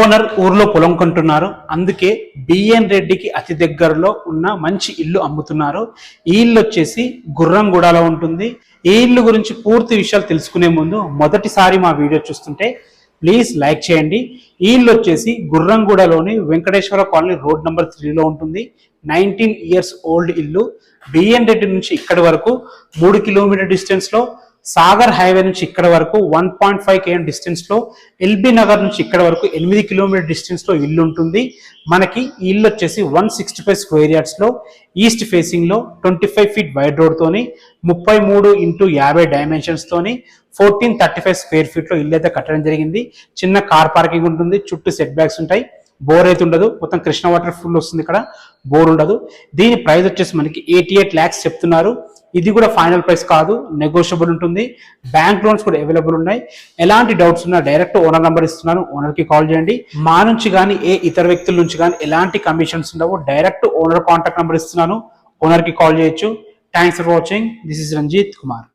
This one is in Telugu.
ఓనర్ ఊర్లో పొలం కొంటున్నారు. అందుకే బిఎన్ రెడ్డికి అతి దగ్గరలో ఉన్న మంచి ఇల్లు అమ్ముతున్నారు. ఈ ఇల్లు వచ్చేసి గుర్రంగూడలో ఉంటుంది. ఈ ఇల్లు గురించి పూర్తి విషయాలు తెలుసుకునే ముందు మొదటిసారి మా వీడియో చూస్తుంటే ప్లీజ్ లైక్ చేయండి. ఈ ఇల్లు వచ్చేసి గుర్రంగూడలోని వెంకటేశ్వర కాలనీ రోడ్ నెంబర్ 3లో ఉంటుంది. 19 ఇయర్స్ ఓల్డ్ ఇల్లు. బిఎన్ రెడ్డి నుంచి ఇక్కడి వరకు 3 కిలోమీటర్ డిస్టెన్స్ లో, సాగర్ హైవే నుంచి ఇక్కడ వరకు 1.5 km డిస్టెన్స్ లో, ఎల్బీ నగర్ నుంచి ఇక్కడ వరకు 8 కిలోమీటర్ డిస్టెన్స్ లో ఇల్లు ఉంటుంది. మనకి ఈ ఇల్లు వచ్చేసి 165 స్క్వేర్ యార్డ్స్ లో, ఈస్ట్ ఫేసింగ్ లో, 25 ఫీట్ వైడ్ రోడ్ తోని, 33x50 డైమెన్షన్స్ తోని, 1435 స్క్వేర్ ఫీట్ లో ఇల్లు అయితే కట్టడం జరిగింది. చిన్న కార్ పార్కింగ్ ఉంటుంది, చుట్టూ సెట్ బ్యాక్స్ ఉంటాయి, బోర్ అయితే ఉండదు. మొత్తం కృష్ణ వాటర్ ఫుల్ వస్తుంది, ఇక్కడ బోర్ ఉండదు. దీని ప్రైస్ వచ్చేసి మనకి 88 lakhs చెప్తున్నారు. ఇది కూడా ఫైనల్ ప్రైస్ కాదు, నెగోషియబుల్ ఉంటుంది. బ్యాంక్ లోన్స్ కూడా అవైలబుల్ ఉన్నాయి. ఎలాంటి డౌట్స్ ఉన్నా డైరెక్ట్ ఓనర్ నంబర్ ఇస్తున్నాను, ఓనర్ కి కాల్ చేయండి. మా నుంచి కానీ ఏ ఇతర వ్యక్తుల నుంచి కానీ ఎలాంటి కమిషన్స్ ఉండవు. డైరెక్ట్ ఓనర్ కాంటాక్ట్ నెంబర్ ఇస్తున్నాను, ఓనర్ కి కాల్ చేయొచ్చు. Thanks for watching. This is Ranjith Kumar.